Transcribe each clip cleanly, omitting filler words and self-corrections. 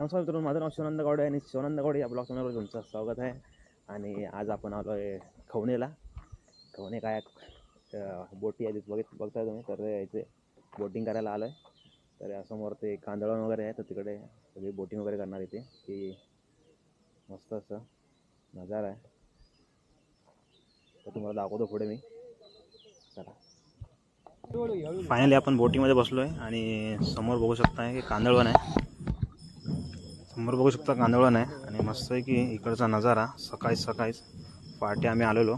नमस्कार मित्रांनो, माझं नाव शिवानंद गावडे आणि शिवानंद गावडे या ब्लॉग चॅनलवर तुमचं स्वागत आहे. आणि आज आपण आलो आहे खवणेला. खवणे काय बोटी आहेत बघताय तुम्ही, तर इथे बोटिंग करायला आलो आहे. तर यासमोर ते कांदळवन वगैरे आहे, तर तिकडे सगळी बोटिंग वगैरे करणार इथे. की मस्त असं नजारा आहे, तर तुम्हाला दाखवतो पुढे मी. चला, फायनली आपण बोटिंगमध्ये बसलो आहे आणि समोर बघू शकता की कांदळवन आहे. समोर बघू शकता कांदळवन आहे आणि मस्त आहे की इकडचा नजारा. सकाळीच पहाटे आम्ही आलेलो.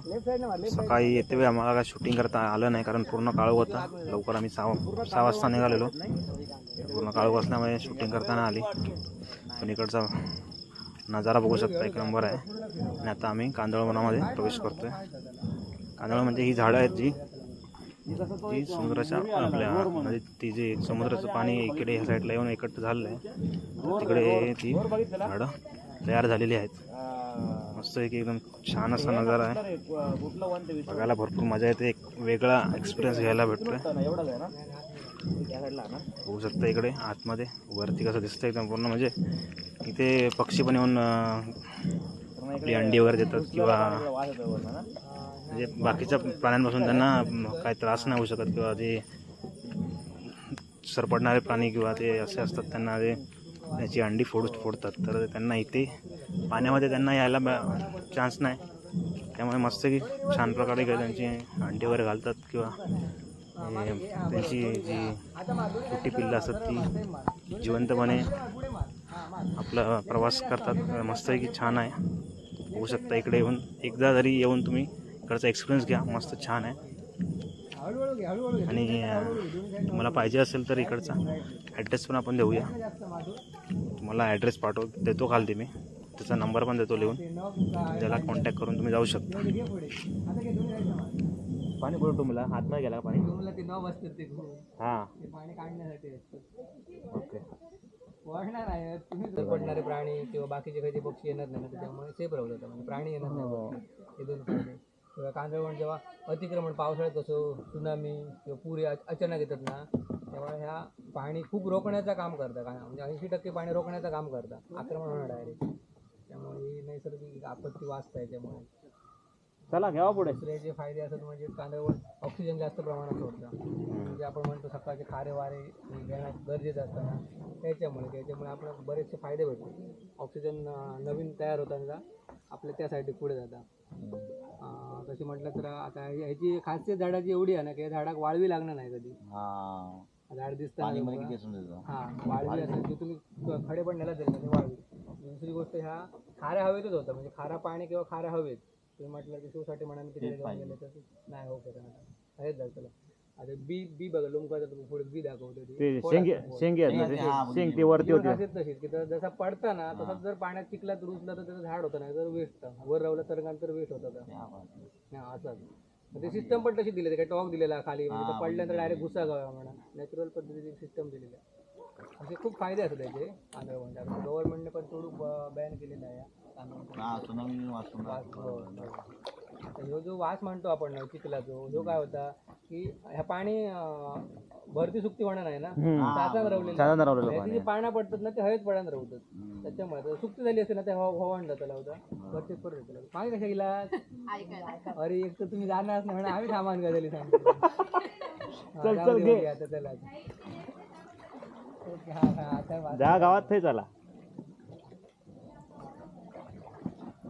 सकाळी येते वेळी आम्हाला काय शूटिंग करता आलं नाही, कारण पूर्ण काळोख होता. लवकर आम्ही 6 वाजता निघालेलो. पूर्ण काळोख असल्यामुळे शूटिंग करताना आली. पण इकडचा नजारा बघू शकता, एक नंबर आहे. आणि आता आम्ही कांदळवनामध्ये प्रवेश करतोय. कांदळवन म्हणजे ही झाडं आहेत जी समुद्राच्या आपल्या म्हणजे ती जे समुद्राचं पाणी इकडे ह्या साईडला येऊन एकत्र झालेलं आहे, तिकडे ती झाडं तयार झालेली आहेत. मस्त आहे की एकदम छान असा नजारा आहे. बघायला भरपूर मजा येते, एक वेगळा एक्सपिरियन्स घ्यायला भेटतोय. होऊ शकतं इकडे आतमध्ये वरती कसं दिसतं एकदम पूर्ण, म्हणजे इथे पक्षी पण येऊन आपली अंडी वगैरे देतात, किंवा म्हणजे बाकीच्या प्राण्यांपासून त्यांना काही त्रास नाही होऊ शकत, किंवा जे सरपडणारे प्राणी किंवा ते असे असतात त्यांना ते त्याची अंडी फोडतात. तर त्यांना इथे पाण्यामध्ये त्यांना यायला चान्स नाही. त्यामुळे मस्त की छान प्रकारे त्यांची अंडी वगैरे घालतात, किंवा त्यांची जी छोटी पिल्लं असतात ती जिवंतपणे आपला प्रवास करतात. मस्त आहे की छान आहे. होऊ शकता इकडे येऊन एकदा जरी येऊन तुम्ही इकडचा एक्सपिरियन्स घ्या, मस्त छान आहे. आणि तुम्हाला पाहिजे असेल तर इकडचा ॲड्रेस पण आपण देऊया. तुम्हाला ॲड्रेस देतो खालती मी, त्याचा नंबर पण देतो लिहून, त्याला कॉन्टॅक्ट करून तुम्ही जाऊ शकता. पाणी बोलतो मला आतमध्ये गेला पाणी. हां, पाणी काढण्यासाठी ओके. वाढणार आहे. तुम्ही जर पडणारे प्राणी किंवा बाकीचे काही पक्षी येणार नाही, त्याच्यामुळे सेफ राहू जातं. म्हणजे प्राणी येणार नाही हे दोन फायदे. किंवा कांदळवन जेव्हा अतिक्रमण पावसाळ्यात असो, सुनामी किंवा पूर अचानक येतात ना, तेव्हा ह्या पाणी खूप रोखण्याचं काम करतं. म्हणजे 80% पाणी रोखण्याचं काम करतं, आक्रमण होणार डायरेक्ट. त्यामुळे ही नैसर्गिक आपत्ती वाचता आहे. त्यामुळे चला घ्यावा पुढे. दुसरे फायदे असतात म्हणजे कांदळवन ऑक्सिजन जास्त प्रमाणात सोडतं. म्हणजे आपण म्हणतो सकाळचे खारे वारे घेणं गरजेचं असतं ना, त्याच्यामुळे आपल्याला बरेचसे फायदे भेटतात. ऑक्सिजन नवीन तयार होताना आपल्या त्यासाठी पुढे जातात. तशी म्हटलं तर आता ह्याची खासियत झाडाची एवढी आहे ना की या झाडाक वाळवी लागणार नाही कधी. झाड दिसतं वाळवी असेल की तुम्ही खडे पण नेला तरी म्हणजे वाळवी. दुसरी गोष्ट ह्या खाऱ्या हवेतच होतं, म्हणजे खारा पाणी किंवा खाऱ्या हवेत तुम्ही म्हटलं की शोसाठी म्हणाल की घेऊन गेले तर नाही हो करत. हेच झालं. चला आता बी बघा लोंकाचं तुम्ही पुढे बी दाखवतो शेंग ते वरती होते तशीच की जसा पडता ना तसंच जर पाण्यात चिखलात रुजलं तर त्याचं झाड होतं, नाही तर वेस्ट वर रावलं तर नंतर वेस्ट होतं. असं ते सिस्टम पण तशी दिली, काही टॉक दिलेला खाली, म्हणजे पडल्यानंतर डायरेक्ट घुसा गावा म्हणा, नॅचरल पद्धतीची सिस्टम दिलेली आहे. असे खूप फायदे असतात त्याचे कांदळवनचे. गव्हर्नमेंटने पण थोडं बॅन केलेलं आहे ह्यो जो वास म्हणतो आपण चिखलाचो, ह्यो काय होता की ह्या पाणी भरती सुकती होणार आहे ना, साचान रवलेलं पाण्या पडतात ना ते हवेत पडायला रवतात. त्याच्यामुळे सुकती झाली असते ना ते हवाण जातं लावता भरती परत येतं. मागे कशा गेला अरे, एक तर तुम्ही जाणार नाही म्हणा, आम्ही थांबान का झाली सांगतो. आता चला जा गावात ते चला.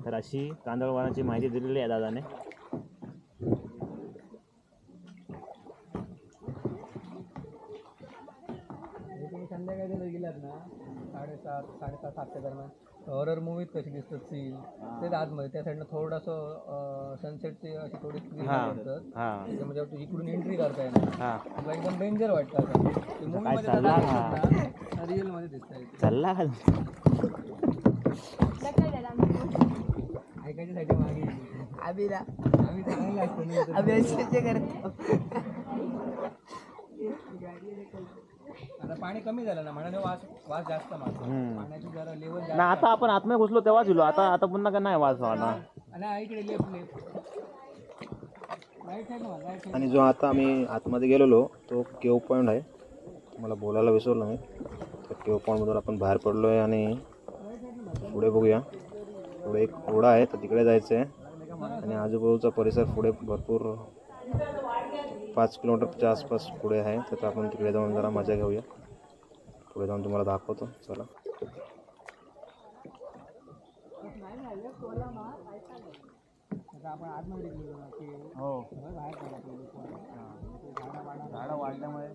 तर अशी कांदळवनाची माहिती दिलेली आहे दादाने. तुम्ही संध्याकाळी जर गेलात ना 7:30-7:30 दरम्यान, हॉरर मूवीत कशी दिसतात सीन तेच आतमध्ये त्या साईडनं थोडंसं सनसेटची अशी थोडी करतात. त्याच्यामध्ये तू इकडून एंट्री करताय ना, तुला एकदम डेंजर वाटतं. रिअल मध्ये दिसत चालला ऐकायच्यासाठी मागे आम्ही चांगलं असतो. आता पाणी कमी झालं ना म्हणाले वास जास्त मारतो. पाण्याची जरा लेवल ना, आता आपण आतमध्ये घुसलो तेव्हाच गेलो. आता पुन्हा का नाही वास वाढणार. आणि इकडे लेफ्ट राईट साईड. आणि जो आता आम्ही आतमध्ये गेलेलो तो केव पॉईंट आहे, मला बोलायला विसरलो मी. तर केव पॉईंटमधून आपण बाहेर पडलो आहे आणि पुढे बघूया. पुढे एक ओढा आहे तर तिकडे जायचं आहे आणि आजूबाजूचा परिसर पुढे भरपूर 5 किलोमीटरच्या आसपास पुढे आहे. तर आपण तिकडे जाऊन जरा मजा घेऊया. पुढे जाऊन तुम्हाला दाखवतो. चला. आपण आतमध्ये गेलो ना की हो बाहेर पडला झाडं वाढल्यामुळे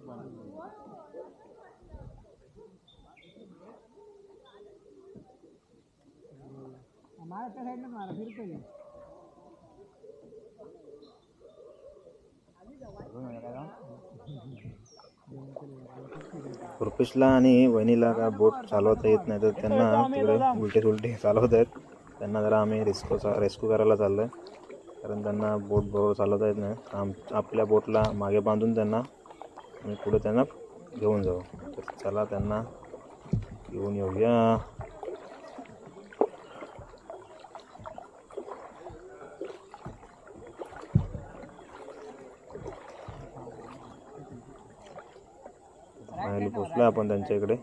महाराष्ट्र साईडला मला फिरतोय. रुपेशला आणि वहिनीला का बोट चालवता येत नाही तर त्यांना तिकडे उलटे चालवत आहेत. त्यांना जरा आम्ही रेस्क्यू करायला चाललो आहे कारण त्यांना बोट बरोबर चालवता येत नाही. आपल्या बोटला मागे बांधून त्यांना आणि पुढे त्यांना घेऊन जाऊ. तर चला त्यांना घेऊन येऊया. फायनली पोचलो आपण त्यांच्या इकडे.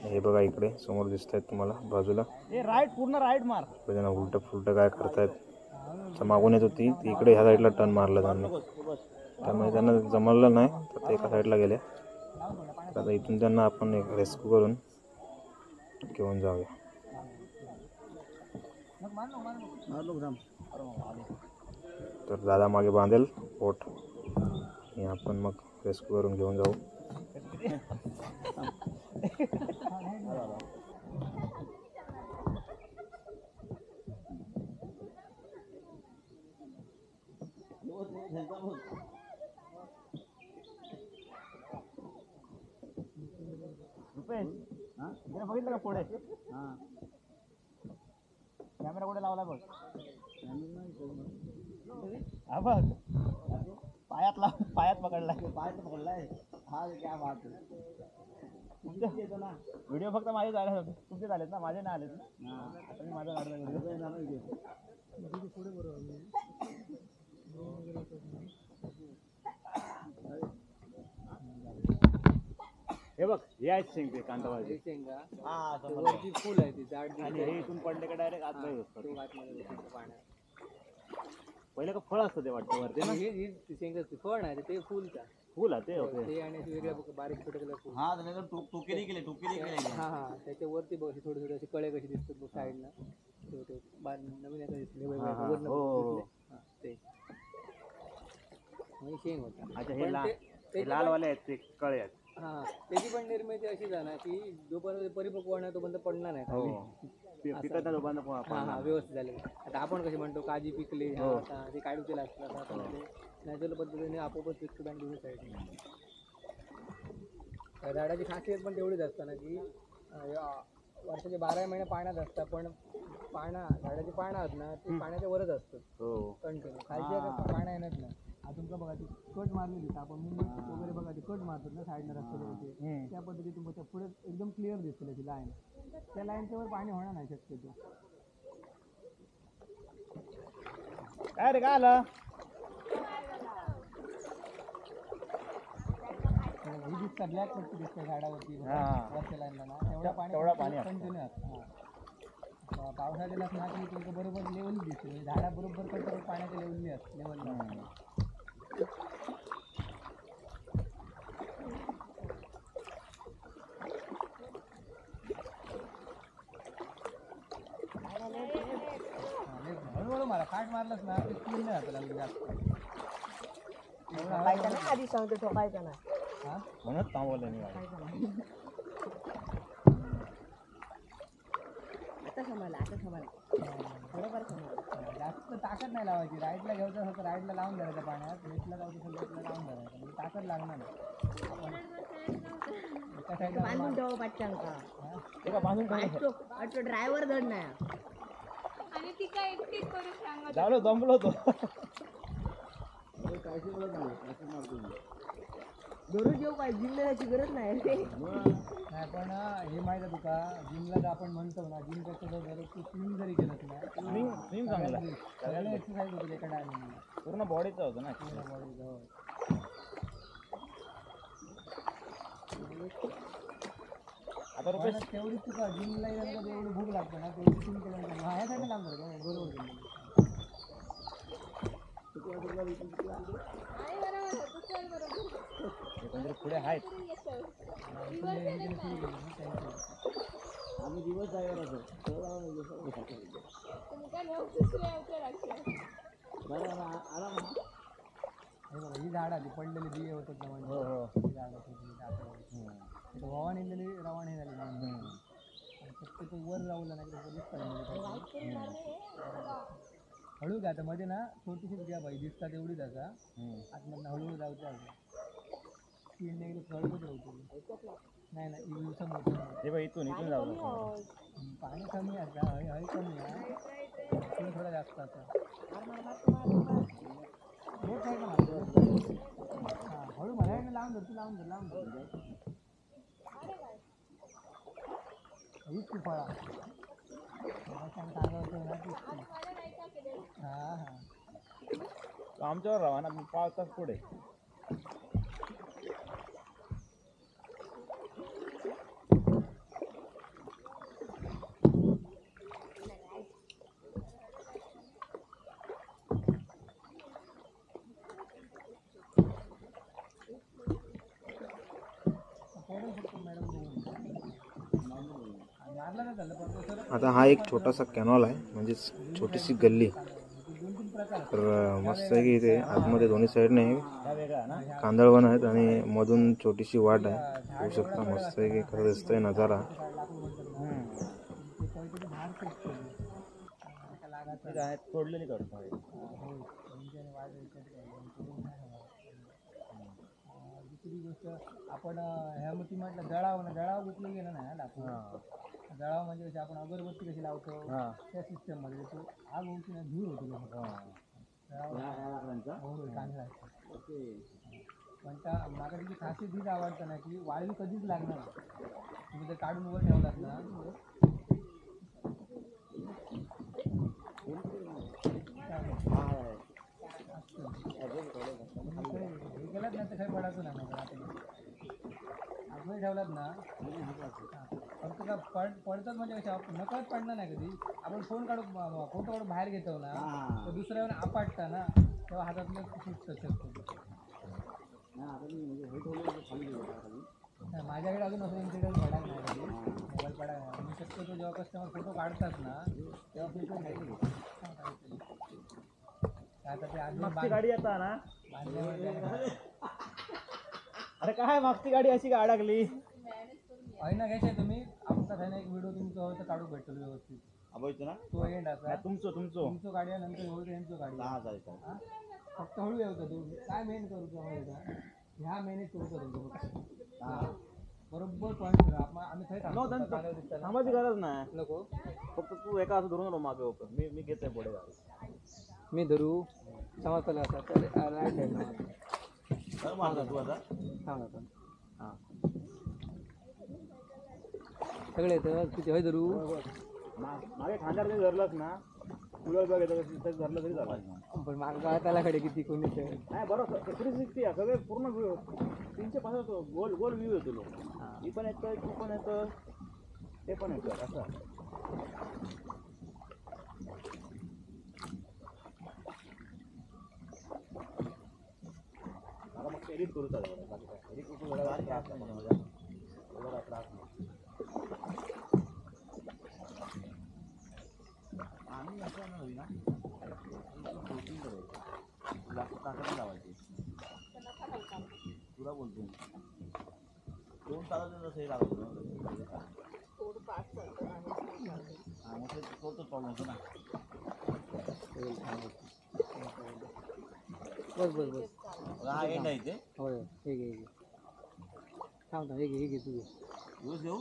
हे बघा इकडे समोर दिसत आहेत तुम्हाला बाजूला. राईट पूर्ण राईट मार. त्यांना उलटं फुलटं काय करतायत. तर मागून येत होती ती इकडे ह्या साईडला टर्न मारला त्यांनी. त्यामुळे त्यांना जमलं नाही तर ते एका साईडला गेले. तर आता इथून त्यांना आपण एक रेस्क्यू करून घेऊन जाऊया. तर दादा मागे बांधेल बोट आणि आपण मग रेस्क्यू करून घेऊन जाऊ. बघितलं का पुढे कॅमेरा कुठे लावला बघ. हा बघ पायात पकडलाय. हा क्या बात आहे. व्हिडिओ फक्त माझे झाले होते. तुमचे झालेत ना, माझे नाही आलेत ना. आता मी माझा काढला व्हिडिओ. हे बघ हे आहेत शेंगे कांदावाची शेंगा हा वरची फुल आहे ती झाड आणि हे इथून पडले का डायरेक्ट आत नाही होत. पाण्यात पहिलं का फळ असतं ते वाटतं वरती ना. ही शेंगा फळ नाही ते फुलचा फुल आहे ते होते ते आणि वेगळ्या बारीक छोटे कलर फुल. हा टोकेरी केले हा हा त्याच्यावरती बघ थोडी थोडी अशी कळे कशी दिसतात बघ साईडला. नवीन याचा दिसले ते शेंग होता. अच्छा हे लालवाले आहेत ते कळे आहेत. हा त्याची पण निर्मिती अशी झाला की जोपर्यंत परिपक्व होणार तोपर्यंत पडणार नाही पिकत हा व्यवस्थित झाले. आता आपण कसे म्हणतो काजी पिकली आता ते काढूचे असतात नॅचरल पद्धतीने आपोआपच पिकतात आणि दोन्ही साईड. झाडाची खासियत पण तेवढीच असतं ना की वर्षाचे 12 महिने पाण्यात असतात पण झाडाची पानं आहेत ना ती पाण्याच्या वरच असतं कंटिन्यू खालच्या पाण्या येणार नाही. तुमचं बघा ती कट मारलेली आपण मुंबईत वगैरे बघा ती कट मारतात ना साईडनं रस्त्याच्या त्या पद्धतीने पुढे एकदम क्लिअर दिसते त्याची लाईन. त्या लाईनच्या वर पाणी होणार नाही शक्यतो. काय रे काय आलं ही दिसतात ब्लॅक पट्टी दिसते झाडावरती वरच्या लाईनला ना तेवढा पाणी कंटिन्यू असतं. पावसाळ्यात दिलास ना की तुमचं बरोबर लेवल दिसते झाडा बरोबर कंटिन्यू पाण्याच्या लेवलनी असते लेवलला. हळूहळू मारा फाट मारलंच ना ते स्पीड नाही राहतं लागली जास्त. आधी सांगतो ठोकायचं ना म्हणूनच थांबवलं मी. आता समजलं बरोबर समजलं. जास्त ताकद नाही लावायची. राईटला घ्यायचं असेल तर राईटला लावून धरायचं पाण्यात. लेफ्टला जायचं असेल लेफ्टला लावून धरायचं म्हणजे ताकद लागणार नाही. आपण एका साईडला बांधून ठेवा बच्चांका बांधून ड्रायव्हर धड नाही आणि ती काय एकटीच करू सांगत झालो दमलो तो. दररोज येऊ काय जिम जायची गरज नाही रे. नाही पण हे माहिती आहे तुका जिमला जर आपण म्हणतो ना जिमपेक्षा जर दररोज तू स्विम जरी केलंस ना स्विम चांगला सगळ्याला एक्सरसाइज होते एका टायमिंगला पूर्ण बॉडीचं होतं ना. पूर्ण बॉडी. आता रुपये तेवढी तुका जिमला गेल्यानंतर एवढी भूक लागते ना तेवढी जिम केल्यानंतर ह्या साईडला लांब करतो बरोबर आणि बरोबर होतं, चल बरोबर. एकंदरीत पुढे आहेत. तरी येतं. दिवस गेले काय? आम्ही दिवस जायवर होतो तुमका दुसऱ्या अवतार लागतात. आराम. हे बघा ही झाड आली पडलेली बिये होतात ना म्हणजे हो हो. ही झाडं पडलेली वाहन येलेली रवानी झाली आणि शक्यतो वर लावलं नाही तर दिसतं हळू घ्या आता मध्ये ना छोटीशीच घ्या बाई दिसतात एवढीच आता आतमधनं हळूहळू जाऊच्या तीन एकदा कळतच राहतो नाही नाही दिवसा मोठं हे बघ इथून जाऊ. पाणी कमी आहे आता हळी कमी आहे तुला थोडा जास्त आता रोड साईड हां हळू म्हणायला लावून धर तू लावून धर हीच ती फळा सांगा होतं ना तीच ती मला नाही का केलं? हां हां आमच्यावर राहा ना 5 तास पुढे. आता हा एक छोटासा कॅनॉल आहे म्हणजे छोटीशी गल्ली. तर मस्त आहे की इथे आतमध्ये दोन्ही साईडने कांदळवन आहेत आणि मधून छोटीशी वाट आहे. होऊ शकता मस्त आहे की खरं दिसतंय नजारा. तोडलेली करतो. दुसरी गोष्ट आपण ह्या ती म्हटलं जळाव गुतले गेलं नाही लाकूड जळाव म्हणजे कशी आपण अगरबत्ती कशी लावतो त्या सिस्टम मध्ये तो आग होती ना धूर होतो कांदा पण त्या मागा तिची खासियत हीच आवडतं ना की वाळवी कधीच लागणार नाही. तुम्ही जर काढून वर ठेवलात ना हे केलात ना तर काही पडायचं नाही आतमध्ये ठेवलात ना फक्त का पडतात म्हणजे कशा नकळत पडणार नाही कधी आपण फोटो काढून बाहेर घेतो ना तर दुसऱ्या वेळेला आपटता ना तेव्हा हातातलं सुटतं शकतो. माझ्याकडे अजून असं इन्सिडेंट घडायला नाही कधी मोबाईल पडायला नाही मी शक्यतो जेव्हा कस्टमर फोटो काढतात ना तेव्हा फोटो घ्यायचे आता ते आधी गाडी आता ना बांधल्यावर अरे काय मागची गाडी अशी का अडकली. आहे ना घ्यायचे तुम्ही आमचा काही एक व्हिडिओ तुमचा होतं काढू भेटेल व्यवस्थित ना तो एंड असा तुमचं गाडी आहे नंतर होतं यांचं गाडी फक्त हळू येऊ तू काय मेन करू का ह्या मेहनत करू का बरोबर पॉईंट आम्ही थांबायची गरज नाही नको फक्त तू एका असं धरून राहू मागे होतं मी घेतोय पुढे मी धरू समजलं असा तर राईट आहे तू आता सांग आता हां सगळे येतं किती होय धरू मागे खांद्यावर जरी धरलंस ना तुला बघ येतं धरलं तरी झालं पण मागं काय त्याला किती कोणी नाही बरोबर 360 आहे सगळे पूर्ण 350 गोल व्ह्यू येतो लो ही पण येतं तू पण येतं ते पण येतं असं आता मग एडिट करू चालू बाकी काय एडिट करू त्रास नाही मला एवढा त्रास नाही आम्ही असं नाही ना प्रोटीन करायचं जास्त ताकद लावायची तुला बोलतो 2 तासाचं जसं हे लावायचं हां मग ते तोच प्रॉब्लेम होतो ना बस हा एंड आहे ते होय हे घे थांब हे घे तू यूज घेऊ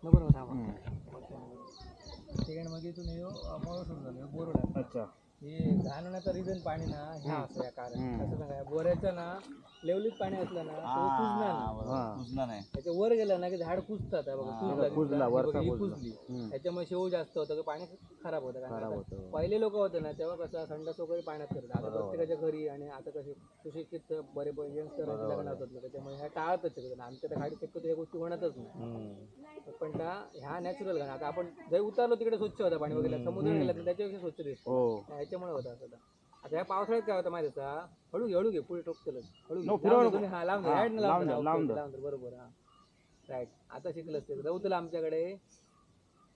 नको थांबा सेकंड मध्ये इथून येऊ मग सुरू झालं बोरड अच्छा हे घाण होण्याचं रिझन पाणी ना ह्या असं या कारण कसं सांगा बोऱ्याचं ना लेवलीत पाणी असलं ना तो कुजणार नाही त्याच्या वर गेलं ना की झाड कुजतात हा बघा कुजला, वरचा ही कुजला. कुजली त्याच्यामुळे शेव जास्त होतं की पाणी खराब होतं कारण आता पहिले लोक होते ना तेव्हा कसं संडास वगैरे पाण्यात करतात आता प्रत्येकाच्या घरी आणि आता कसे सुशिक्षित बरे यंगस्टर लग्न होतात ना त्याच्यामुळे ह्या टाळतच शकत आमच्या त्या गाडी शक्यतो ह्या गोष्टी होणारच नाही पण ह्या नॅचरल घाण आता आपण जर उतरलो तिकडे स्वच्छ होतं पाणी वगैरे समुद्र गेला तर त्याच्यापेक्षा स्वच्छ दिसतो ह्याच्यामुळे होतं असं आता ह्या पावसाळ्यात काय होतं माहिती का हळू घे पुढे टोकतलच हा लावून दे बरोबर हा राईट आता शिकलंच ते जाऊ तुला आमच्याकडे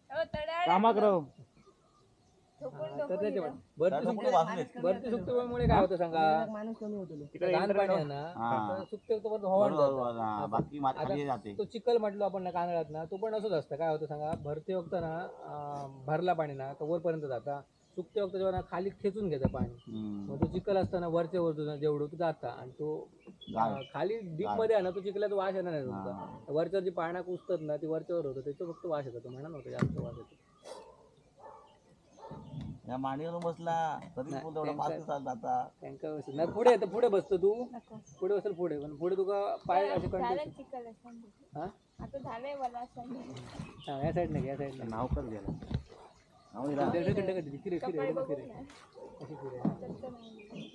हो, तडाळ कामाक्रव तर त्याच्यामुळे भरती सुक्तमुळे काय होतं सांगा माणूस कमी होतो लहान पाणी आहे ना सुक्त तो चिखल म्हटलो आपण ना कांदळात ना तो पण असंच असतं काय होतं सांगा भरते वक्त ना भरला पाणी ना तर वरपर्यंत जाता सुकते वक्त जेव्हा ना खाली खेचून घेतं पाणी मग तो चिखल असताना वरच्या वर तुझा जेवढं तू जाता आणि तो खाली डीप मध्ये आहे ना तो चिखलाचा वास येणार नाही तुमचा वरच्या जी पाण्यात कुसतात ना ती वरच्यावर होतं त्याचं फक्त वास येतो म्हणा नव्हतं जास्त वास येतो या मांडीवर बसला तरी पण तेवढा फास्ट चालता त्यांका नाही पुढे तर पुढे बसतो तू पुढे बसल पुढे पण पुढे तुका पाय असे झालं चिकल असं हा आता झालंय मला असं या साईड नाही या साईड नाही नाव कर गेला कपाळ बघून ना. अशी फिरे तसं नाही.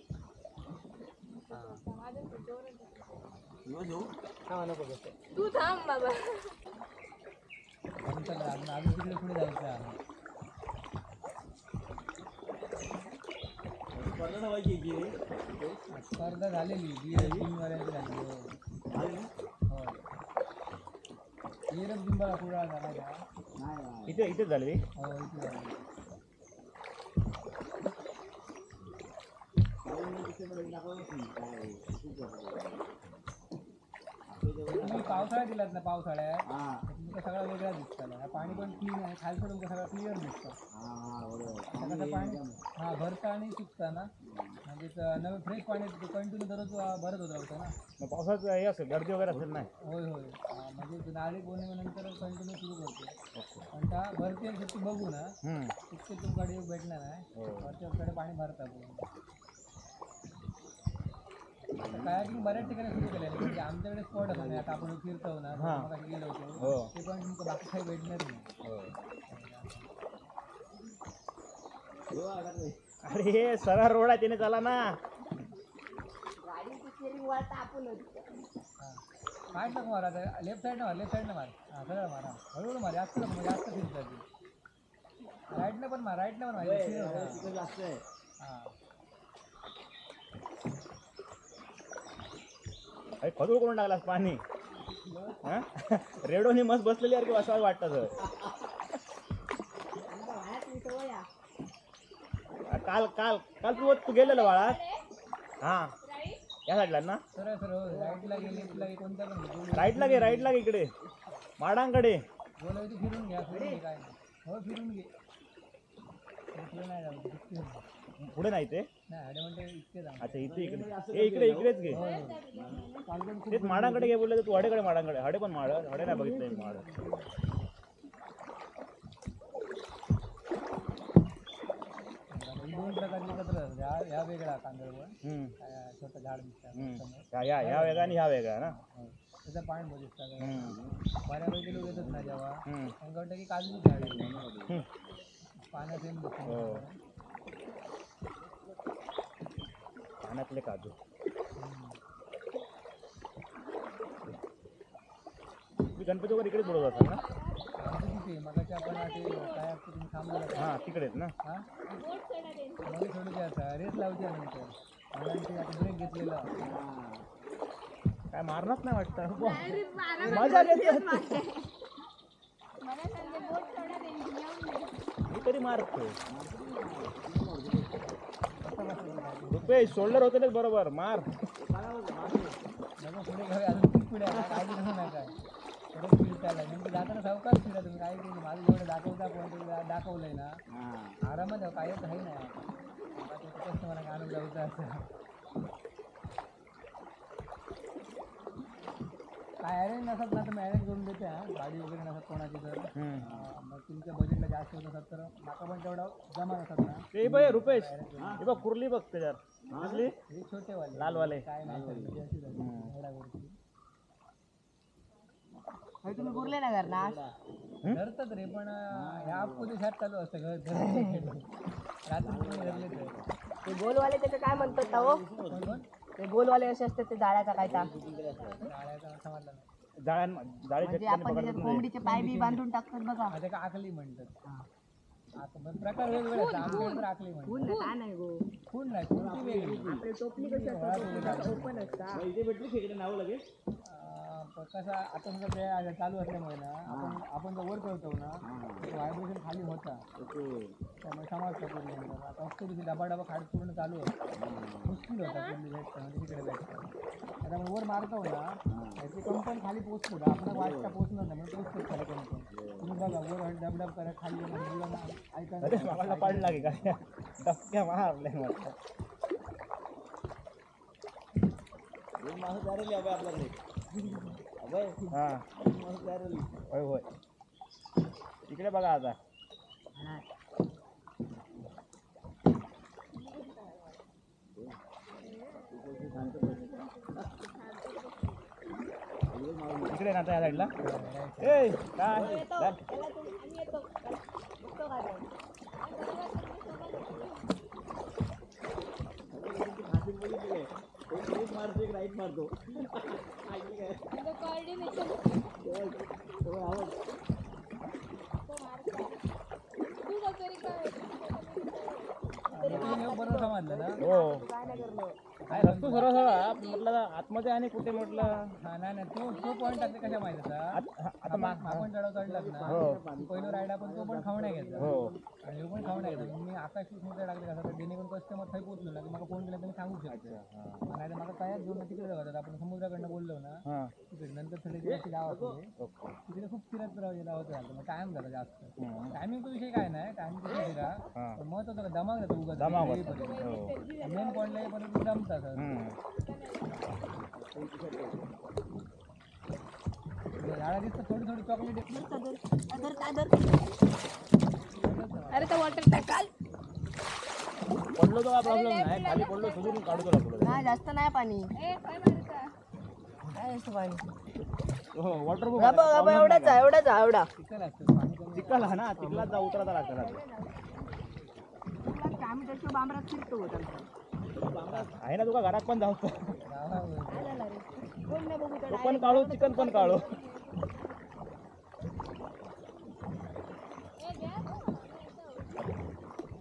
माझं तर जोरात आहे. हा नको बस तू थांब बाबा अजून तिकडे पुढे जायचं आहे स्पर्धा झालेली वाल्यांची झाली बिंबाला पुढे झाला इथे झाली हो इथे झाली तुम्ही पावसाळ्यात दिलात ना पावसाळ्यात तुमचा सगळा वेगळा दिसताना पाणी पण क्लीन आहे खालचं तुमचं सगळं क्लिअर दिसतं कसं पाणी हा भरतं आणि सुकतं ना म्हणजे नवीन फ्रेश पाणी कंटिन्यू दररोज भरत होतं ना मग पावसाचं हे असेल गर्दी वगैरे असेल नाही होय म्हणजे नारळी पौर्णिमेनंतर कंटिन्यू सुरू करतो पण त्या भरती आणि सुट्टी बघू ना सुट्टी तुमच्याकडे भेटणार नाही वरच्याकडे पाणी भरतात कायाकिंग बऱ्याच ठिकाणी सुरू केलेलं आहे म्हणजे आमच्याकडे स्पॉट असं नाही आता आपण फिरतो ना मग गेलो होतो ते पण तुमचं बाकी काही भेटणार नाही अरे हे सरळ रोड आहे त्याने चला ना गाडीची स्टेअरिंग वळता आपण मार नको मारा लेफ्ट साईडनं मार हा सरळ मारा हळूहळू मार जास्त नको जास्त फिरतात राईटनं पण मार हां अरे खदूळ करून टाकलास पाणी रेडोनी मस्त बसलेली अरे असं वाटतं काल काल काल तू गेलेला बाळात हा या साईडला ना सरळ राईटला गे लेफ्टला गे कोणत्या पण राईटला गे इकडे माडांकडे बोलाय तू फिरून घ्या काय हो फिरून घे पुढे नाही जाऊ पुढे नाही ते नाही अडे म्हणते इतके जाऊ अच्छा इकडेच घे तेच माडांकडे घे बोलले तू हडेकडे माडांकडे हडे पण हडे नाही बघितलं माड दोन प्रकारचे एकत्र ह्या वेगळा कांदळवन छोटं झाड दिसतं ह्या वेगळा आणि ह्या वेगळा ना त्याचं पाणी बघितलं बऱ्यापैकी लोक येतात ना जेव्हा त्यांना वाटतं की काजू झाड आहे पाण्यात येऊन पाण्यातले काजू तुम्ही गणपती वगैरे इकडेच बोलत असाल ना तिथे मगाच्या आपण काय असतं तुम्ही थांबवलं हां तिकडेच ना हां मध्ये थोडी रेस लावते नंतर मुलांची आता ब्रेक घेतलेला काय मारणारच नाही वाटतं मजा घेते मी तरी मारतो रुपये शोल्डर होते बरोबर मार पुढे घ्यावे अजून खूप पुढे काय नाही काय परत फिरतायला म्हणजे जाताना सावकाश फिरा तुम्ही काय केलं माझं जेवढं दाखवलंय ना आरामात कायच आहे नाही कस्टमर आणून जायचं असं काय अरेंज नसत ना तर मी अरेंज करून देते हा. गाडी वगैरे नसत कोणाची तर मग तुमच्या बजेटला जास्त होत असत तर माका पण तेवढं जमा नसत ना ते बघ रुपेश हे बघ कुर्ली बघ त्याच्यात दिसली हे छोटेवाले लालवाले काय नाही तर अशी झाली. एवढ्यावरती. तुम्ही कुरले ना करणार धरतात रे पण ह्या अप्पूचे शाट चालू असतं रात्री पण धरले तर ते गोलवाले त्याचं काय म्हणतात ना हो ते गोलवाले असे असतात ते जाळ्याचा काय ता जाळ्याचा असं म्हटलं नाही जाळी म्हणजे आपण त्याच्यात कोंबडीचे पाय बी बांधून टाकतात बघा आता का आकली म्हणतात प्रकार वेगवेगळे असतात आमच्याकडे तर आकली म्हणतात खून काय नाही गो खूण नाही खूण ती वेगळी आपली टोपली कशी असतात ओपन असतात इथे भेटली खेकडे नाव लगेच कसं आता समजा ते चालू असल्यामुळे ना आपण जर वर करतो ना व्हायब्रेशन खाली होता त्यामुळे समजतं पूर्ण आता असतो तिथे डबा खाड पूर्ण चालू होता मुश्किल होता पूर्ण भेटतं म्हणजे तिकडे भेटतं आता आपण वर मारतो ना ते कंपन खाली पोचतो का आपण वाटता पोचणार नाही म्हणजे पोचतो खाली कंपन तुम्ही बघा वर डबडब करा खाली ऐका पडला की काय डबक्या मारले आपल्याकडे हा होय होय इकडे बघा आता इकडे ना त्या साईडला ए काय मारतो राईट मारतो बरोबर समजलं ना हो काय रस्तो सरळ सरळ म्हटलं आतमध्ये आणि कुठे म्हटलं हा नाही तो पॉईंट टाकते कशा माहिती आता आपण चढाव चढलात ना पहिलं राईड आपण तो पण खावण्या घ्यायचा हो आणि तो पण खावण्या घ्यायचा मी आकाश मध्ये टाकले कसं तर जेणेकरून कस्टमर थंय पोहोचलो ना की मला फोन केला तर मी सांगू शकतो नाही तर मला तयार घेऊन तिकडे जातात आपण समुद्राकडनं बोललो ना तिकडे नंतर थोडे गाव असते तिकडे खूप फिरत राहत राहतं मग टाइम झाला जास्त टायमिंगचा विषय काय नाही टायमिंग विषय का महत्वाचं का दमाग जातो उगा मेन पॉईंटला येईपर्यंत दमतात झाडा दिसतं थोडी थोडी चॉकलेट अरे तो वॉटर टाकाल पडलो तो प्रॉब्लेम नाही खाली पडलो सुधरून काढतो लागलो नाही जास्त नाही पाणी ए काय मारता काय असतं पाणी हो वॉटर एवढा चिकल असतं पाणी कमी चिखल हा ना चिखलात जा उतरता लागतं आम्ही तसं बांबरात फिरतो आहे ना तुका घरात पण जाऊ गावावर काय झालं रे कोण नाही बघू तो पण काढू चिकन पण काढू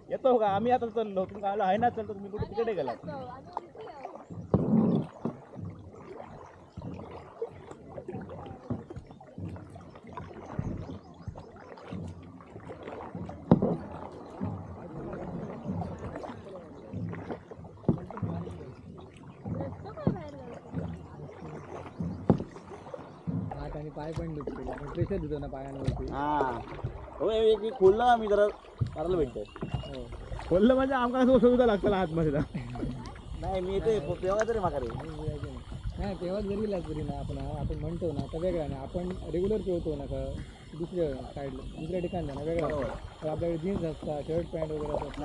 येतो का आम्ही आता चाललो तुम्ही आलो आहे ना चालतो तुम्ही कुठे तिकडे गेला हात आणि पाय पण दुखते आपण प्रेशर देतो ना पायांवरती हा हो एक खोललं आम्ही जरा करायला भेटतंय खोललं म्हणजे आमका सुविधा लागतं आतमध्ये नाही मी येते तेव्हा तरी माका रे नाही तेव्हाच जरी तरी ना आपण म्हणतो ना आता वेगळा ना आपण रेग्युलर ठेवतो ना का दुसऱ्या साईडला दुसऱ्या ठिकाणी ना वेगळा तर आपल्याकडे जीन्स असतात शर्ट पॅन्ट वगैरे असतात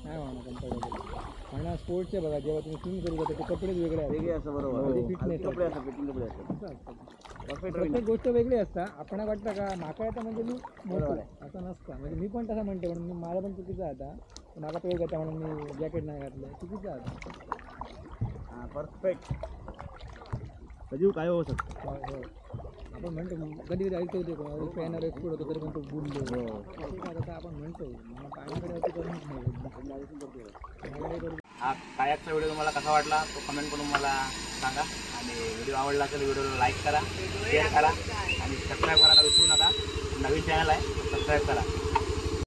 नाही म्हणा कम्फर्टेबल म्हणा स्पोर्ट्सचे बघा जेव्हा तुम्ही स्विम करू जाता ते कपडेच वेगळे असतात वेगळे असं बरोबर फिटनेस कपडे असतात फिटिंग कपडे असतात प्रत्येक गोष्ट वेगळी असता आपण वाटतं का माका येतं म्हणजे मी मोठं असं नसतं म्हणजे मी पण तसं म्हणते म्हणून मी मला पण चुकीचं आहे आता माका प्रयोग येता म्हणून मी जॅकेट नाही घातलं चुकीचं आहे आता हां परफेक्ट सजीव काय हो शकतो आपण म्हणतो कधी कधी ऐकतो ते पॅनर एक्सपोर्ट होतो तरी पण तो बुडलो आता आपण म्हणतो मला पाण्याकडे अशी करूनच नाही हा कायाकचा व्हिडिओ तुम्हाला कसा वाटला तो कमेंट करून मला सांगा आणि व्हिडिओ आवडला असेल व्हिडिओला लाईक करा शेअर करा आणि सबस्क्राईब करायला विसरू नका नवीन चॅनल आहे सबस्क्राईब करा